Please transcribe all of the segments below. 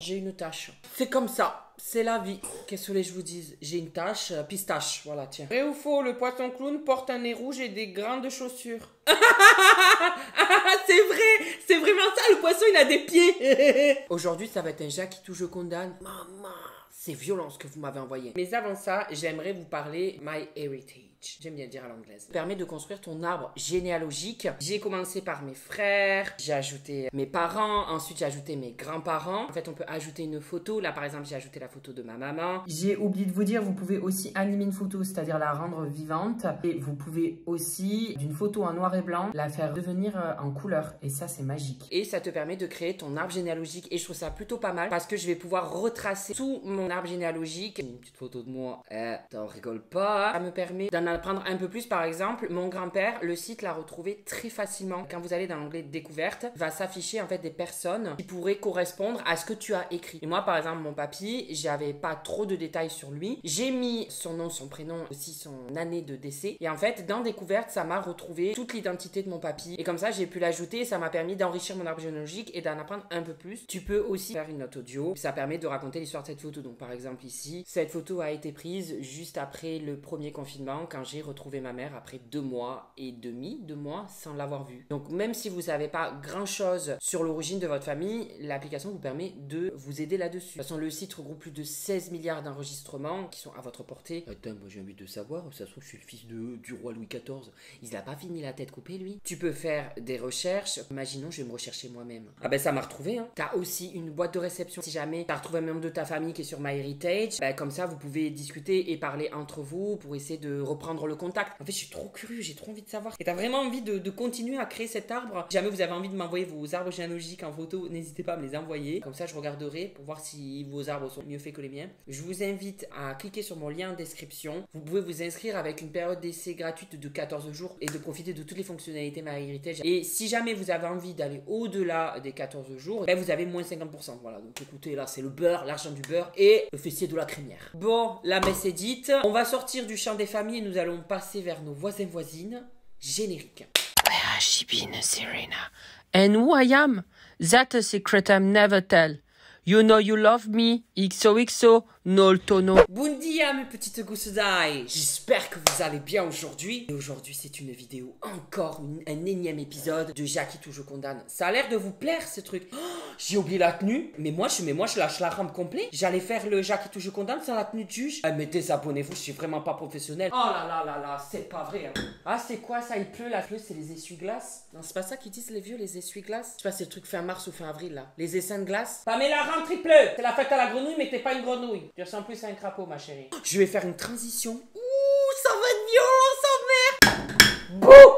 J'ai une tâche. C'est comme ça. C'est la vie. Qu'est-ce que vous voulez que je vous dise? J'ai une tâche, pistache. Voilà, tiens. Vrai ou faux, le poisson clown porte un nez rouge et des grandes chaussures. C'est vrai. C'est vraiment ça, le poisson, il a des pieds. Aujourd'hui, ça va être un Jackie tout je condamne. Maman, c'est violent ce que vous m'avez envoyé. Mais avant ça, j'aimerais vous parler My Heritage. J'aime bien dire à l'anglaise. Ça permet de construire ton arbre généalogique. J'ai commencé par mes frères, j'ai ajouté mes parents, ensuite j'ai ajouté mes grands-parents. En fait, on peut ajouter une photo. Là, par exemple, j'ai ajouté la photo de ma maman. J'ai oublié de vous dire, vous pouvez aussi animer une photo, c'est-à-dire la rendre vivante. Et vous pouvez aussi, d'une photo en noir et blanc, la faire devenir en couleur. Et ça, c'est magique. Et ça te permet de créer ton arbre généalogique. Et je trouve ça plutôt pas mal parce que je vais pouvoir retracer tout mon arbre généalogique. Une petite photo de moi. T'en rigoles pas. Ça me permet d'en apprendre un peu plus. Par exemple, mon grand-père, le site l'a retrouvé très facilement. Quand vous allez dans l'onglet découverte, va s'afficher en fait des personnes qui pourraient correspondre à ce que tu as écrit. Et moi, par exemple, mon papy, j'avais pas trop de détails sur lui. J'ai mis son nom, son prénom, aussi son année de décès. Et en fait, dans découverte, ça m'a retrouvé toute l'identité de mon papy. Et comme ça, j'ai pu l'ajouter. Ça m'a permis d'enrichir mon arbre généalogique et d'en apprendre un peu plus. Tu peux aussi faire une note audio. Ça permet de raconter l'histoire de cette photo. Donc, par exemple, ici, cette photo a été prise juste après le premier confinement, quand j'ai retrouvé ma mère après 2 mois et demi, 2 mois sans l'avoir vue. Donc même si vous savez pas grand chose sur l'origine de votre famille, l'application vous permet de vous aider là-dessus. De toute façon, le site regroupe plus de 16 milliards d'enregistrements qui sont à votre portée. Attends, moi j'ai envie de savoir, ça se trouve je suis le fils du roi Louis XIV. Il a pas fini la tête coupée lui. Tu peux faire des recherches. Imaginons, je vais me rechercher moi-même. Ah ben ça m'a retrouvé. Hein. T'as aussi une boîte de réception. Si jamais t'as retrouvé un membre de ta famille qui est sur MyHeritage, ben, comme ça vous pouvez discuter et parler entre vous pour essayer de reprendre le contact. En fait, je suis trop curieux, j'ai trop envie de savoir. Et t'as vraiment envie de continuer à créer cet arbre. Si jamais vous avez envie de m'envoyer vos arbres généalogiques en photo, n'hésitez pas à me les envoyer. Comme ça, je regarderai pour voir si vos arbres sont mieux faits que les miens. Je vous invite à cliquer sur mon lien en description. Vous pouvez vous inscrire avec une période d'essai gratuite de 14 jours et de profiter de toutes les fonctionnalités MyHeritage. Et si jamais vous avez envie d'aller au-delà des 14 jours, ben vous avez moins 50%. Voilà, donc écoutez, là, c'est le beurre, l'argent du beurre et le fessier de la crémière. Bon, la messe est dite. On va sortir du champ des familles et nous allons passer vers nos voisins-voisines. Générique. Where has she been, Serena? And who I am? That's a secret I'm never tell. You know you love me, XOXO, nol tono. Bon dia mes petites gousses d'ail. J'espère que vous allez bien aujourd'hui. Et aujourd'hui c'est une vidéo, encore un énième épisode de Jackie tout je condamne. Ça a l'air de vous plaire ce truc. Oh, j'ai oublié la tenue. Mais moi je lâche la rampe complet. J'allais faire le Jackie tout je condamne sans la tenue de juge. Mais désabonnez-vous, je suis vraiment pas professionnel. Oh là là là là, c'est pas vrai. Hein. Ah c'est quoi ça, il pleut là? C'est les essuie-glaces. Non c'est pas ça qu'ils disent les vieux, les essuie-glaces. Je sais pas, c'est le truc fin mars ou fin avril là. Les essaims de glace. Pamela rentre, il pleut. C'est la fête à la grenouille mais t'es pas une grenouille. Tu ressembles plus à un crapaud ma chérie. Je vais faire une transition. Ouh, ça va être violent, sa mère. Bouh.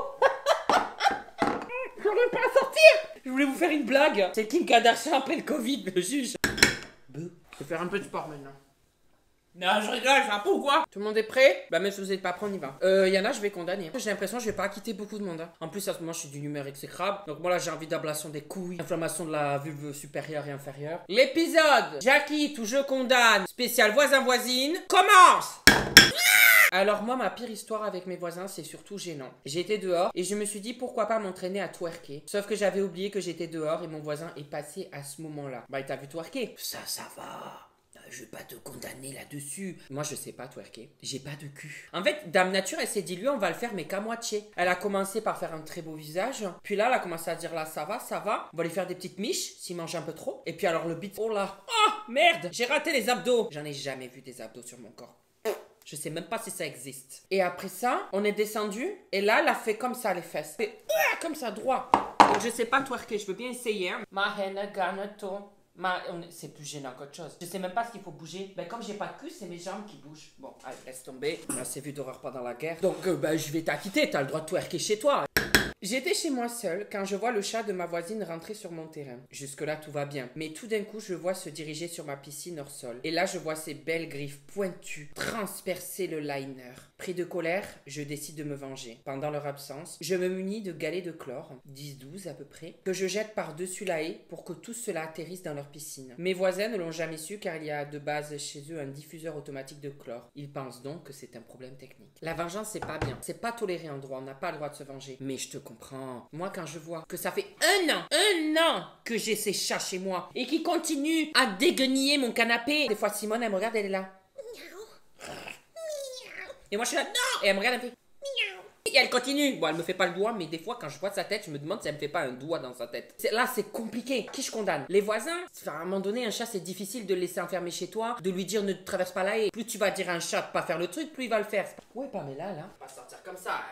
J'aurais pas à sortir. Je voulais vous faire une blague. C'est Kim Kardashian après le Covid, le juge. Bouh. Je vais faire un peu de sport maintenant. Non, je rigole, j'ai un peu ou quoi? Tout le monde est prêt? Bah même si vous n'êtes pas prêt, on y va. Yana, je vais condamner. J'ai l'impression que je vais pas quitter beaucoup de monde. Hein. En plus, à ce moment, je suis d'une humeur exécrable. Donc moi là, j'ai envie d'ablation des couilles, inflammation de la vulve supérieure et inférieure. L'épisode Jackie, tout je condamne, spécial voisin-voisine, commence! Alors moi, ma pire histoire avec mes voisins, c'est surtout gênant. J'étais dehors et je me suis dit pourquoi pas m'entraîner à twerker. Sauf que j'avais oublié que j'étais dehors et mon voisin est passé à ce moment-là. Bah, il t'a vu twerker? Ça va. Je vais pas te condamner là-dessus. Moi, je sais pas twerker. J'ai pas de cul. En fait, Dame Nature, elle s'est dit, lui, on va le faire, mais qu'à moitié. Elle a commencé par faire un très beau visage. Puis là, elle a commencé à dire, là, ça va, ça va. On va lui faire des petites miches, s'il mange un peu trop. Et puis alors, le beat, oh là. Oh, merde, j'ai raté les abdos. J'en ai jamais vu des abdos sur mon corps. Je sais même pas si ça existe. Et après ça, on est descendu. Et là, elle a fait comme ça, les fesses. Et, comme ça, droit. Donc, je sais pas twerker. Je veux bien essayer. Hein. Ma haine gagne tout. C'est plus gênant qu'autre chose. Je sais même pas ce qu'il faut bouger. Ben, comme j'ai pas de cul, c'est mes jambes qui bougent. Bon, allez, laisse tomber. On a assez vu d'horreur pendant la guerre. Donc, ben, je vais t'acquitter. T'as le droit de twerker chez toi. J'étais chez moi seule quand je vois le chat de ma voisine rentrer sur mon terrain. Jusque-là, tout va bien. Mais tout d'un coup, je le vois se diriger sur ma piscine hors sol. Et là, je vois ses belles griffes pointues transpercer le liner. Pris de colère, je décide de me venger. Pendant leur absence, je me munis de galets de chlore, 10-12 à peu près, que je jette par-dessus la haie pour que tout cela atterrisse dans leur piscine. Mes voisins ne l'ont jamais su car il y a de base chez eux un diffuseur automatique de chlore. Ils pensent donc que c'est un problème technique. La vengeance, c'est pas bien. C'est pas toléré en droit. On n'a pas le droit de se venger. Mais je te comprends. Moi, quand je vois que ça fait un an que j'ai ces chats chez moi et qui continuent à dégueniller mon canapé. Des fois, Simone, elle me regarde, elle est là. Et moi, je suis là, non! Et elle me regarde, elle me fait, et elle continue. Bon, elle me fait pas le doigt, mais des fois, quand je vois sa tête, je me demande si elle me fait pas un doigt dans sa tête. Là, c'est compliqué. Qui je condamne? Les voisins? Enfin, à un moment donné, un chat, c'est difficile de le laisser enfermer chez toi, de lui dire ne traverse pas la haie. Plus tu vas dire à un chat de pas faire le truc, plus il va le faire. Ouais, Pamela, là. On va sortir comme ça.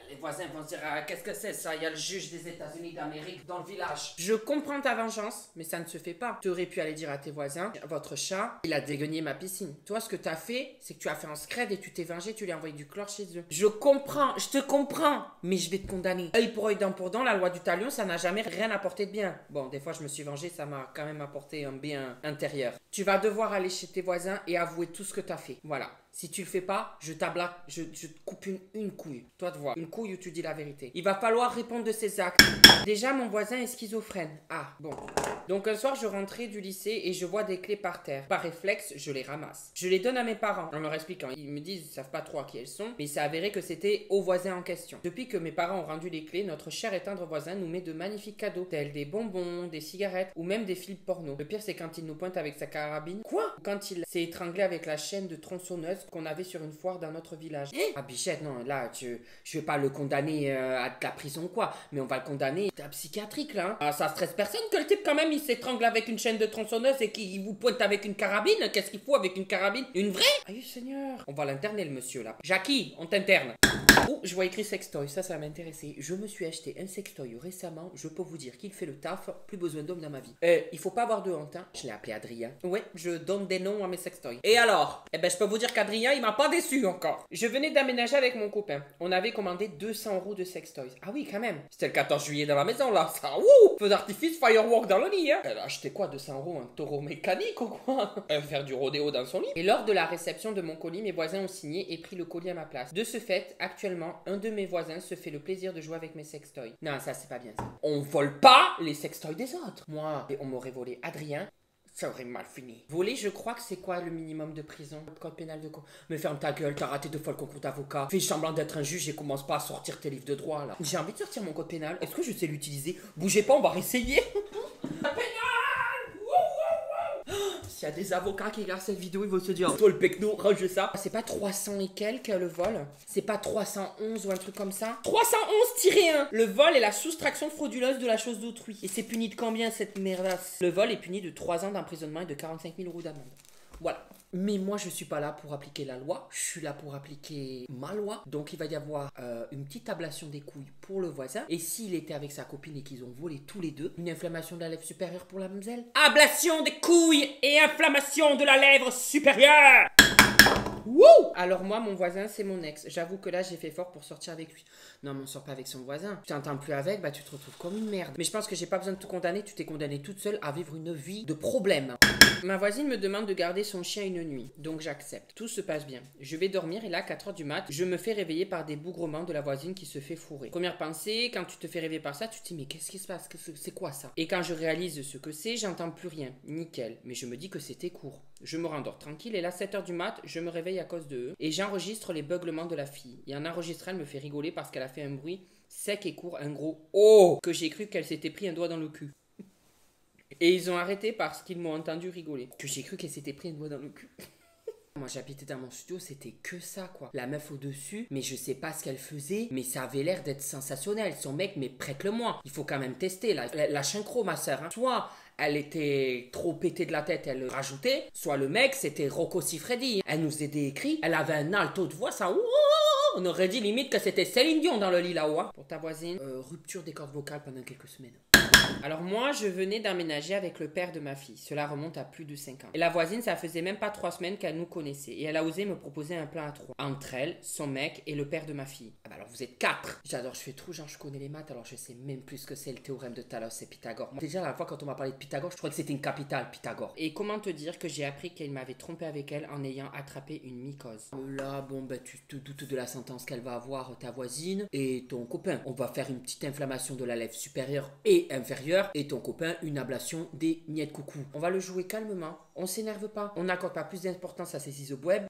Les voisins vont se dire qu'est-ce que c'est ça? Il y a le juge des États-Unis d'Amérique dans le village. Je comprends ta vengeance, mais ça ne se fait pas. Tu aurais pu aller dire à tes voisins, votre chat, il a dégueuné ma piscine. Toi, ce que tu as fait, c'est que tu as fait un scred et tu t'es vengé, tu lui as envoyé du chlore chez eux. Je comprends, je te comprends, mais je vais te condamner. Œil pour œil, dent pour dent, la loi du talion, ça n'a jamais rien apporté de bien. Bon, des fois, je me suis vengé, ça m'a quand même apporté un bien intérieur. Tu vas devoir aller chez tes voisins et avouer tout ce que tu as fait. Voilà. Si tu le fais pas, je t'ablaque, je te coupe une couille. Toi de voir, une couille où tu dis la vérité. Il va falloir répondre de ses actes. Déjà, mon voisin est schizophrène. Ah, bon. Donc un soir, je rentrais du lycée et je vois des clés par terre. Par réflexe, je les ramasse. Je les donne à mes parents en leur expliquant. Ils me disent, ils savent pas trop à qui elles sont, mais il s'est avéré que c'était au voisin en question. Depuis que mes parents ont rendu les clés, notre cher et tendre voisin nous met de magnifiques cadeaux, tels des bonbons, des cigarettes ou même des films porno. Le pire, c'est quand il nous pointe avec sa carabine. Quoi? Ou quand il s'est étranglé avec la chaîne de tronçonneuse qu'on avait sur une foire dans notre village. Ah Bichette, non, là, je vais pas le condamner à de la prison quoi, mais on va le condamner à psychiatrique là. Hein. Ah, ça stresse personne que le type quand même il s'étrangle avec une chaîne de tronçonneuse et qu'il vous pointe avec une carabine. Qu'est-ce qu'il faut avec une carabine? Une vraie? Aïe Seigneur. On va l'interner le monsieur là. Jackie, on t'interne. Oh, je vois écrit sextoy, ça va m'intéresser. Je me suis acheté un sextoy récemment, je peux vous dire qu'il fait le taf, plus besoin d'homme dans ma vie. Il faut pas avoir de honte, hein. Je l'ai appelé Adrien. Ouais, je donne des noms à mes sextoys. Et alors? Eh ben, je peux vous dire qu'Adrien, il m'a pas déçu encore. Je venais d'aménager avec mon copain. On avait commandé 200 € de sextoys. Ah oui, quand même. C'était le 14 juillet dans la maison, là. Ça, wouh! Feu d'artifice, firework dans le lit, hein. Elle a acheté quoi, 200 €? Un taureau mécanique ou quoi? Faire du rodéo dans son lit. Et lors de la réception de mon colis, mes voisins ont signé et pris le colis à ma place. De ce fait, actuellement, un de mes voisins se fait le plaisir de jouer avec mes sextoys. Non, ça, c'est pas bien, ça. On vole pas les sextoys des autres. Moi, on m'aurait volé Adrien. Ça aurait mal fini. Voler, je crois que c'est quoi le minimum de prison? Le code pénal de quoi? Mais ferme ta gueule, t'as raté 2 fois le concours d'avocat. Fais semblant d'être un juge et commence pas à sortir tes livres de droit là. J'ai envie de sortir mon code pénal. Est-ce que je sais l'utiliser? Bougez pas, on va réessayer. S'il y a des avocats qui regardent cette vidéo, ils vont se dire toi le pecno, range ça. C'est pas 300 et quelques le vol? C'est pas 311 ou un truc comme ça? 311-1. Le vol est la soustraction frauduleuse de la chose d'autrui. Et c'est puni de combien cette merdasse? Le vol est puni de 3 ans d'emprisonnement et de 45 000 € d'amende. Voilà. Mais moi, je suis pas là pour appliquer la loi. Je suis là pour appliquer ma loi. Donc, il va y avoir une petite ablation des couilles pour le voisin. Et s'il était avec sa copine et qu'ils ont volé tous les deux, une inflammation de la lèvre supérieure pour la mademoiselle. Ablation des couilles et inflammation de la lèvre supérieure. Wouh! Alors moi, mon voisin, c'est mon ex. J'avoue que là, j'ai fait fort pour sortir avec lui. Non, mais on sort pas avec son voisin. Tu t'entends plus avec, bah tu te retrouves comme une merde. Mais je pense que j'ai pas besoin de te condamner. Tu t'es condamnée toute seule à vivre une vie de problème. Ma voisine me demande de garder son chien une nuit. Donc j'accepte. Tout se passe bien. Je vais dormir et là, 4 h du mat, je me fais réveiller par des bougrements de la voisine qui se fait fourrer. Première pensée, quand tu te fais réveiller par ça, tu te dis mais qu'est-ce qui se passe? C'est quoi ça? Et quand je réalise ce que c'est, j'entends plus rien. Nickel. Mais je me dis que c'était court. Je me rendors tranquille et là, 7 h du mat, je me réveille à cause de eux et j'enregistre les beuglements de la fille. Et en enregistrant, elle me fait rigoler parce qu'elle a fait un bruit sec et court, un gros oh que j'ai cru qu'elle s'était pris un doigt dans le cul. Et ils ont arrêté parce qu'ils m'ont entendu rigoler. Que j'ai cru qu'elle s'était pris un doigt dans le cul. Moi j'habitais dans mon studio, c'était que ça quoi. La meuf au-dessus, mais je sais pas ce qu'elle faisait, mais ça avait l'air d'être sensationnel. Son mec, mais prête-le-moi. Il faut quand même tester la synchro, ma soeur. Hein. Soit elle était trop pétée de la tête, elle rajoutait. Soit le mec, c'était Rocco Siffredi. Elle nous faisait des cris, elle avait un alto de voix, ça. On aurait dit limite que c'était Céline Dion dans le lit là-haut. Hein. Pour ta voisine, rupture des cordes vocales pendant quelques semaines. Alors moi, je venais d'emménager avec le père de ma fille. Cela remonte à plus de 5 ans. Et la voisine, ça faisait même pas 3 semaines qu'elle nous connaissait. Et elle a osé me proposer un plan à 3. Entre elle, son mec et le père de ma fille. Ah bah alors vous êtes 4. J'adore, je fais trop genre je connais les maths, alors je sais même plus ce que c'est le théorème de Talos et Pythagore. Moi, déjà la fois quand on m'a parlé de Pythagore, je crois que c'était une capitale, Pythagore. Et comment te dire que j'ai appris qu'il m'avait trompé avec elle en ayant attrapé une mycose. Là, bon bah tu te doutes de la sentence qu'elle va avoir ta voisine et ton copain. On va faire une petite inflammation de la lèvre supérieure et inférieure et ton copain une ablation des miettes coucou. On va le jouer calmement, on s'énerve pas, on n'accorde pas plus d'importance à ces ciseaux web.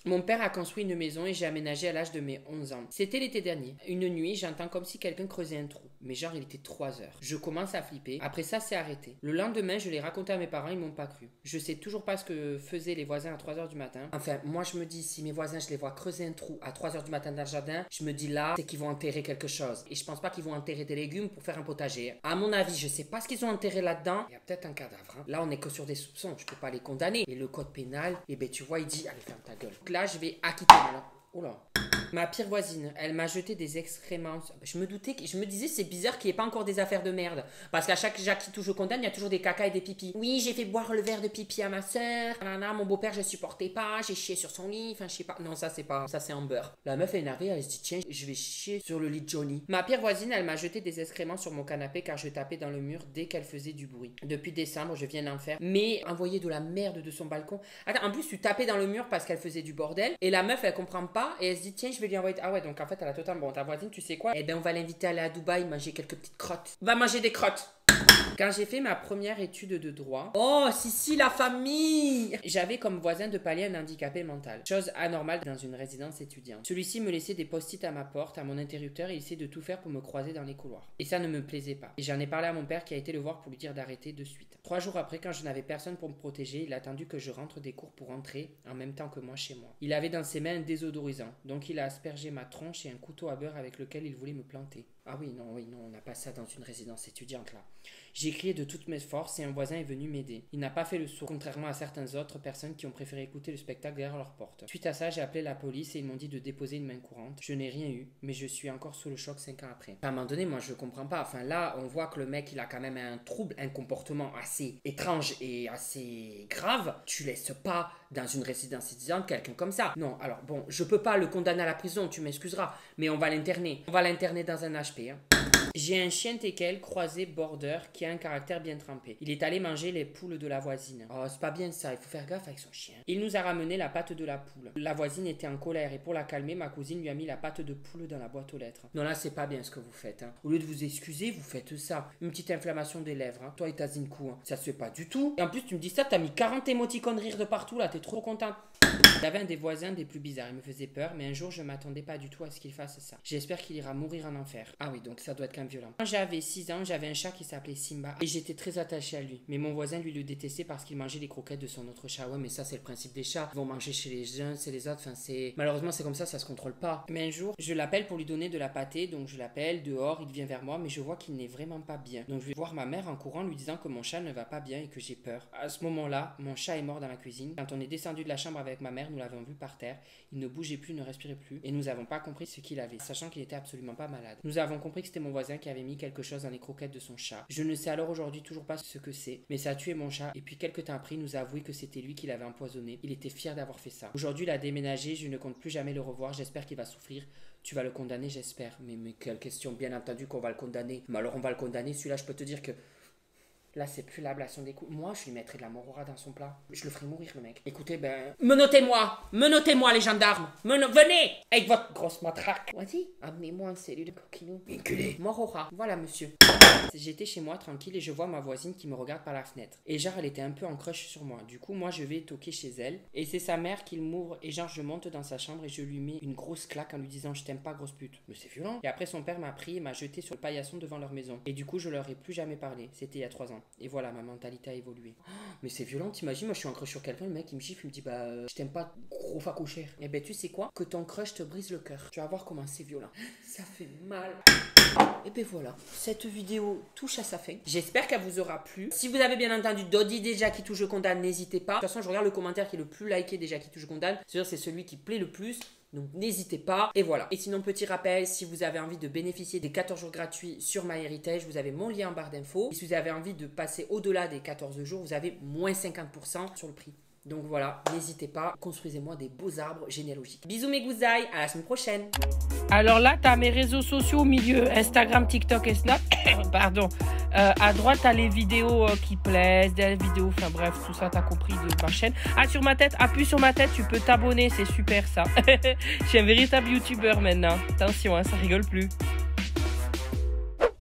Mon père a construit une maison et j'ai aménagé à l'âge de mes 11 ans. C'était l'été dernier. Une nuit, j'entends comme si quelqu'un creusait un trou. Mais genre, il était 3 heures. Je commence à flipper. Après ça, c'est arrêté. Le lendemain, je l'ai raconté à mes parents, ils m'ont pas cru. Je sais toujours pas ce que faisaient les voisins à 3 heures du matin. Enfin, moi, je me dis, si mes voisins, je les vois creuser un trou à 3 heures du matin dans le jardin, je me dis là, c'est qu'ils vont enterrer quelque chose. Et je pense pas qu'ils vont enterrer des légumes pour faire un potager. À mon avis, je sais pas ce qu'ils ont enterré là-dedans. Il y a peut-être un cadavre. Hein. Là, on est que sur des soupçons. Je peux pas les condamner. Et le code pénal, eh ben, tu vois, il dit, allez, ferme ta gueule. Donc là, je vais acquitter. Oh là. Ma pire voisine, elle m'a jeté des excréments. Je me disais c'est bizarre qu'il n'y ait pas encore des affaires de merde. Parce qu'à chaque Jackie tout je condamne, il y a toujours des caca et des pipis. Oui, j'ai fait boire le verre de pipi à ma soeur. Mon beau-père, je supportais pas. J'ai chié sur son lit. Enfin, je sais pas. Non, ça c'est pas. Ça c'est Amber. La meuf est énervée, elle se dit tiens, je vais chier sur le lit de Johnny. Ma pire voisine, elle m'a jeté des excréments sur mon canapé car je tapais dans le mur dès qu'elle faisait du bruit. Depuis décembre, je viens d'en faire. Mais envoyer de la merde de son balcon. Attends, en plus, tu tapais dans le mur parce qu'elle faisait du bordel. Et la meuf, elle comprend pas. Et elle se dit tiens, je vais lui envoyer. Ah ouais, donc en fait, elle a totalement. Bon, ta voisine, tu sais quoi? Eh ben, on va l'inviter à aller à Dubaï manger quelques petites crottes. Va manger des crottes! Quand j'ai fait ma première étude de droit, oh, si, la famille! J'avais comme voisin de palier un handicapé mental. Chose anormale dans une résidence étudiante. Celui-ci me laissait des post-it à ma porte, à mon interrupteur et il essayait de tout faire pour me croiser dans les couloirs. Et ça ne me plaisait pas. Et j'en ai parlé à mon père qui a été le voir pour lui dire d'arrêter de suite. 3 jours après, quand je n'avais personne pour me protéger, il a attendu que je rentre des cours pour rentrer en même temps que moi chez moi. Il avait dans ses mains un désodorisant, donc il a aspergé ma tronche et un couteau à beurre avec lequel il voulait me planter. Ah oui, non, on n'a pas ça dans une résidence étudiante là. J'ai crié de toutes mes forces et un voisin est venu m'aider. Il n'a pas fait le sourd, contrairement à certaines autres personnes qui ont préféré écouter le spectacle derrière leur porte. Suite à ça, j'ai appelé la police et ils m'ont dit de déposer une main courante. Je n'ai rien eu, mais je suis encore sous le choc 5 ans après. À un moment donné, moi je comprends pas. Enfin là, on voit que le mec il a quand même un trouble, un comportement assez étrange et assez grave. Tu laisses pas dans une résidence étudiante quelqu'un comme ça. Non, alors bon, je peux pas le condamner à la prison, tu m'excuseras, mais on va l'interner. On va l'interner dans un HP. Hein. J'ai un chien teckel croisé border qui a un caractère bien trempé. Il est allé manger les poules de la voisine. Oh, c'est pas bien ça, il faut faire gaffe avec son chien. Il nous a ramené la patte de la poule. La voisine était en colère et pour la calmer, ma cousine lui a mis la patte de poule dans la boîte aux lettres. Non, là, c'est pas bien ce que vous faites. Hein. Au lieu de vous excuser, vous faites ça. Une petite inflammation des lèvres. Hein. Toi et ta Zinkou, hein. Ça se fait pas du tout. Et en plus, tu me dis ça, t'as mis 40 émoticônes rire de partout là, t'es trop contente. Il avait un des voisins des plus bizarres, il me faisait peur, mais un jour je m'attendais pas du tout à ce qu'il fasse ça. J'espère qu'il ira mourir en enfer. Ah oui, donc ça doit être quand même violent. Quand j'avais 6 ans, j'avais un chat qui s'appelait Simba et j'étais très attachée à lui. Mais mon voisin lui le détestait parce qu'il mangeait les croquettes de son autre chat. Ouais, mais ça c'est le principe des chats. Ils vont manger chez les uns, c'est les autres. Enfin, c'est malheureusement c'est comme ça se contrôle pas. Mais un jour, je l'appelle pour lui donner de la pâtée, donc je l'appelle dehors, il vient vers moi, mais je vois qu'il n'est vraiment pas bien. Donc je vais voir ma mère en courant lui disant que mon chat ne va pas bien et que j'ai peur. À ce moment-là, mon chat est mort dans la cuisine. Quand on est descendu de la chambre avec ma mère, nous l'avons vu par terre. Il ne bougeait plus, ne respirait plus et nous n'avons pas compris ce qu'il avait, sachant qu'il était absolument pas malade. Nous avons compris que c'était mon voisin qui avait mis quelque chose dans les croquettes de son chat. Je ne sais alors aujourd'hui toujours pas ce que c'est, mais ça a tué mon chat et puis quelques temps après, il nous a avoué que c'était lui qui l'avait empoisonné. Il était fier d'avoir fait ça. Aujourd'hui, il a déménagé, je ne compte plus jamais le revoir, j'espère qu'il va souffrir. Tu vas le condamner, j'espère. Mais quelle question, bien entendu qu'on va le condamner. Mais alors on va le condamner, celui-là je peux te dire que là, c'est plus l'ablation des coups. Moi, je lui mettrais de la morora dans son plat. Je le ferais mourir, le mec. Écoutez, ben... Menotez-moi, les gendarmes. Venez avec votre grosse matraque. Vas-y, amenez-moi un cellule de coquinou. Enculé. Morora. Voilà, monsieur. J'étais chez moi, tranquille, et je vois ma voisine qui me regarde par la fenêtre. Et genre, elle était un peu en crush sur moi. Du coup, moi, je vais toquer chez elle. Et c'est sa mère qui m'ouvre. Et genre, je monte dans sa chambre et je lui mets une grosse claque en lui disant « Je t'aime pas, grosse pute ». Mais c'est violent. Et après, son père m'a pris et m'a jeté sur le paillasson devant leur maison. Et du coup, je leur ai plus jamais parlé. C'était il y a 3 ans. Et voilà, ma mentalité a évolué. Oh, mais c'est violent, t'imagines, moi je suis en crush sur quelqu'un, le mec il me gifle, il me dit bah je t'aime pas, gros facochère. Et ben tu sais quoi? Que ton crush te brise le cœur. Tu vas voir comment c'est violent. Ça fait mal. Et ben voilà, cette vidéo touche à sa fin. J'espère qu'elle vous aura plu. Si vous avez bien entendu d'autres idées Jackie Tout Je Condamne, n'hésitez pas. De toute façon, je regarde le commentaire qui est le plus liké des Jackie Tout Je Condamne. C'est-à-dire c'est celui qui plaît le plus. Donc n'hésitez pas. Et voilà. Et sinon, petit rappel, si vous avez envie de bénéficier des 14 jours gratuits sur MyHeritage, vous avez mon lien en barre d'infos. Et si vous avez envie de passer au-delà des 14 jours, vous avez moins 50% sur le prix. Donc voilà, n'hésitez pas, construisez-moi des beaux arbres généalogiques. Bisous mes gousailles, à la semaine prochaine. Alors là, tu as mes réseaux sociaux au milieu, Instagram, TikTok et Snap. Pardon. À droite, tu as les vidéos qui plaisent, des vidéos, enfin bref, tout ça, tu as compris de ma chaîne. Ah, sur ma tête, appuie sur ma tête, tu peux t'abonner, c'est super ça. Je suis un véritable youtubeur maintenant. Attention, hein, ça rigole plus.